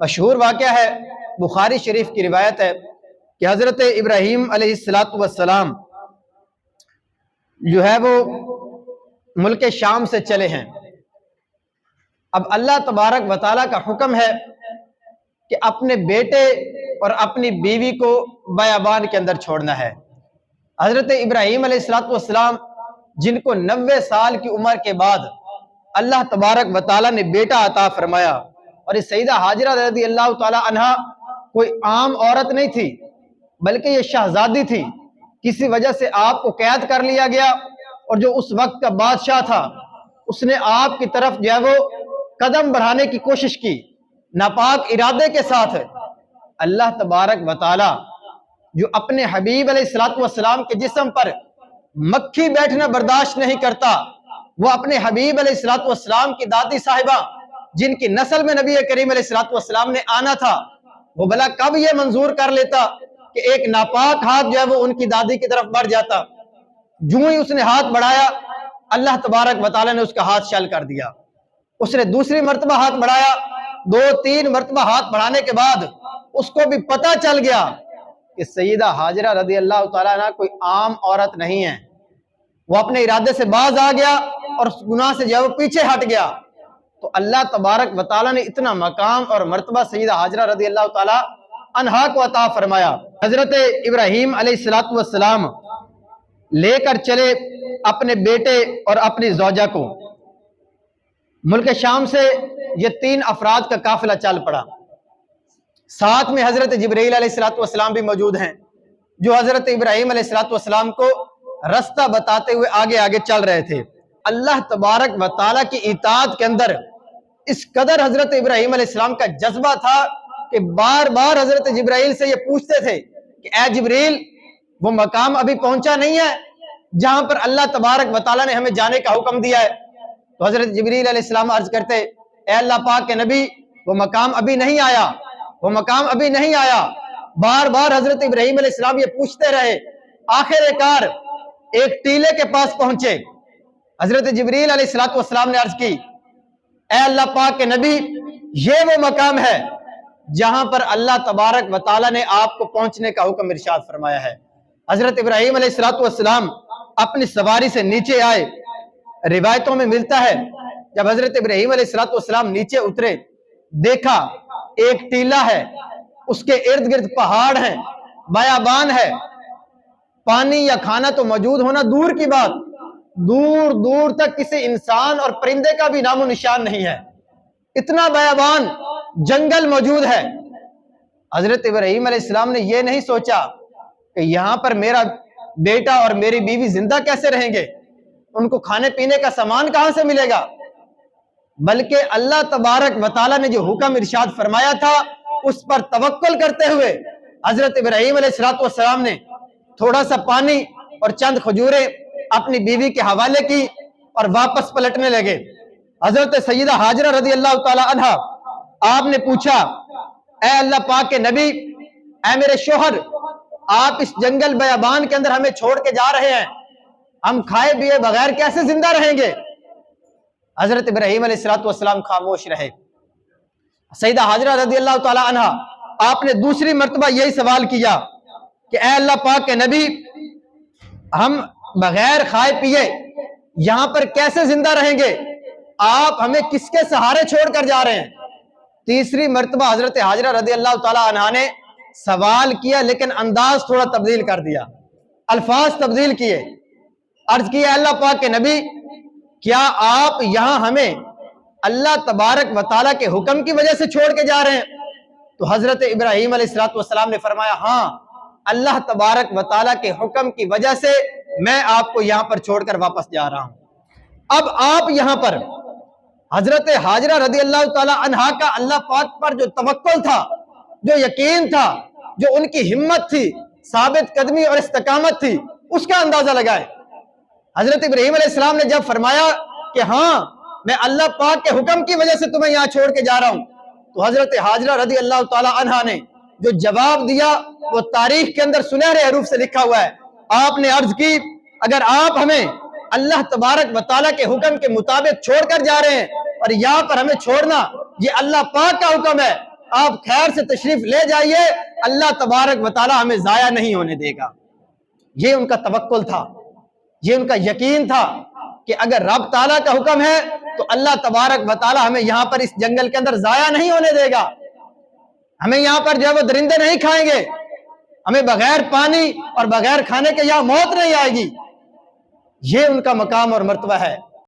مشہور واقعہ ہے، بخاری شریف کی روایت ہے کہ حضرت ابراہیم علیہ السلام جو ہے وہ ملک شام سے چلے ہیں۔ اب اللہ تبارک و تعالیٰ کا حکم ہے کہ اپنے بیٹے اور اپنی بیوی کو بیابان کے اندر چھوڑنا ہے۔ حضرت ابراہیم علیہ السلام جن کو 90 سال کی عمر کے بعد اللہ تبارک و تعالیٰ نے بیٹا عطا فرمایا، اور اس سیدہ حاجرہ رضی اللہ تعالی عنہ کوئی عام عورت نہیں تھی بلکہ یہ شہزادی تھی۔ کسی وجہ سے آپ کو قید کر لیا گیا، اور جو اس وقت کا بادشاہ تھا اس نے آپ کی طرف جو ہے وہ قدم بڑھانے کی کوشش کی ناپاک ارادے کے ساتھ۔ اللہ تبارک و تعالی جو اپنے حبیب علیہ السلام کے جسم پر مکھی بیٹھنا برداشت نہیں کرتا، وہ اپنے حبیب علیہ السلام کی دادی صاحبہ جن کی نسل میں نبی کریم علیہ السلام نے آنا تھا، وہ بھلا کب یہ منظور کر لیتا کہ ایک ناپاک ہاتھ جو ہے وہ ان کی دادی کی طرف بڑھ جاتا۔ جو ہی اس نے ہاتھ بڑھایا، اللہ تبارک و تعالی نے اس کا ہاتھ شل کر دیا۔ اس نے دوسری مرتبہ ہاتھ بڑھایا، 2-3 مرتبہ ہاتھ بڑھانے کے بعد اس کو بھی پتہ چل گیا کہ سیدہ حاجرہ رضی اللہ تعالیٰ عنہ کوئی عام عورت نہیں ہے۔ وہ اپنے ارادے سے باز آ گیا اور اس گناہ سے جو ہے وہ پیچھے ہٹ گیا۔ تو اللہ تبارک و تعالیٰ نے اتنا مقام اور مرتبہ سیدہ حاجرہ رضی اللہ تعالیٰ عنہا کو عطا فرمایا۔ حضرت ابراہیم علیہ السلام لے کر چلے اپنے بیٹے اور اپنی زوجہ کو۔ ملک شام سے یہ 3 افراد کا قافلہ چل پڑا۔ ساتھ میں حضرت جبرائیل علیہ السلام بھی موجود ہیں، جو حضرت ابراہیم علیہ السلام کو رستہ بتاتے ہوئے آگے آگے چل رہے تھے۔ اللہ تبارک و تعالیٰ کی اطاعت کے اندر اس قدر حضرت ابراہیم علیہ السلام کا جذبہ تھا کہ بار بار حضرت جبرائیل سے یہ پوچھتے تھے کہ اے جبریل، وہ مقام ابھی پہنچا نہیں ہے جہاں پر اللہ تبارک و تعالیٰ نے ہمیں جانے کا حکم دیا ہے؟ تو حضرت جبریل علیہ السلام عرض کرتے، اے اللہ پاک کے نبی، وہ مقام ابھی نہیں آیا، وہ مقام ابھی نہیں آیا۔ بار بار حضرت ابراہیم علیہ السلام یہ پوچھتے رہے، آخر کار ایک ٹیلے کے پاس پہنچے۔ حضرت جبریل علیہ السلام نے عرض کی، اے اللہ پاک کے نبی، یہ وہ مقام ہے جہاں پر اللہ تبارک و تعالیٰ نے آپ کو پہنچنے کا حکم ارشاد فرمایا ہے۔ حضرت ابراہیم علیہ السلام اپنی سواری سے نیچے آئے۔ روایتوں میں ملتا ہے جب حضرت ابراہیم علیہ السلام نیچے اترے، دیکھا ایک ٹیلہ ہے، اس کے ارد گرد پہاڑ ہیں، بیابان ہے، پانی یا کھانا تو موجود ہونا دور کی بات، دور دور تک کسی انسان اور پرندے کا بھی نام و نشان نہیں ہے، اتنا بیابان جنگل موجود ہے۔ حضرت ابراہیم علیہ السلام نے یہ نہیں سوچا کہ یہاں پر میرا بیٹا اور میری بیوی زندہ کیسے رہیں گے، ان کو کھانے پینے کا سامان کہاں سے ملے گا، بلکہ اللہ تبارک و تعالیٰ نے جو حکم ارشاد فرمایا تھا اس پر توکل کرتے ہوئے حضرت ابراہیم علیہ السلام نے تھوڑا سا پانی اور چند کھجوریں اپنی بیوی کے حوالے کی اور واپس پلٹنے لگے۔ حضرت سیدہ حاجرہ رضی اللہ تعالی عنہ، آپ نے پوچھا، اے اللہ پاک کے نبی، اے میرے شوہر، آپ اس جنگل بیابان کے اندر ہمیں چھوڑ کے جا رہے ہیں، ہم کھائے پیے بغیر کیسے زندہ رہیں گے؟ حضرت ابراہیم علیہ السلام خاموش رہے۔ سیدہ حاجرہ رضی اللہ تعالی عنہ، آپ نے دوسری مرتبہ یہی سوال کیا کہ اے اللہ پاک کے نبی، ہم بغیر کھائے پیے یہاں پر کیسے زندہ رہیں گے؟ آپ ہمیں کس کے سہارے چھوڑ کر جا رہے ہیں؟ تیسری مرتبہ حضرت حاجرہ رضی اللہ تعالی عنہ نے سوال کیا، لیکن انداز تھوڑا تبدیل کر دیا، الفاظ تبدیل کیے، عرض کیا، اللہ پاک کے نبی، کیا آپ یہاں ہمیں اللہ تبارک و تعالیٰ کے حکم کی وجہ سے چھوڑ کے جا رہے ہیں؟ تو حضرت ابراہیم علیہ السلام نے فرمایا، ہاں، اللہ تبارک و تعالیٰ کے حکم کی وجہ سے میں آپ کو یہاں پر چھوڑ کر واپس جا رہا ہوں۔ اب آپ یہاں پر حضرت حاجرہ رضی اللہ تعالی عنہا کا اللہ پاک پر جو توکل تھا، جو یقین تھا، جو ان کی ہمت تھی، ثابت قدمی اور استقامت تھی، اس کا اندازہ لگائے۔ حضرت ابراہیم علیہ السلام نے جب فرمایا کہ ہاں، میں اللہ پاک کے حکم کی وجہ سے تمہیں یہاں چھوڑ کے جا رہا ہوں، تو حضرت حاجرہ رضی اللہ تعالی عنہا نے جو جواب دیا وہ تاریخ کے اندر سنہرے حروف سے لکھا ہوا ہے۔ آپ نے عرض کی، اگر آپ ہمیں اللہ تبارک و تعالیٰ کے حکم کے مطابق چھوڑ کر جا رہے ہیں اور یہاں پر ہمیں چھوڑنا یہ اللہ پاک کا حکم ہے، آپ خیر سے تشریف لے جائیے، اللہ تبارک و تعالی ہمیں ضائع نہیں ہونے دے گا۔ یہ ان کا توکل تھا، یہ ان کا یقین تھا کہ اگر رب تعالیٰ کا حکم ہے تو اللہ تبارک و تعالی ہمیں یہاں پر اس جنگل کے اندر ضائع نہیں ہونے دے گا، ہمیں یہاں پر جو ہے وہ درندے نہیں کھائیں گے، ہمیں بغیر پانی اور بغیر کھانے کے یہاں موت نہیں آئے گی۔ یہ ان کا مقام اور مرتبہ ہے۔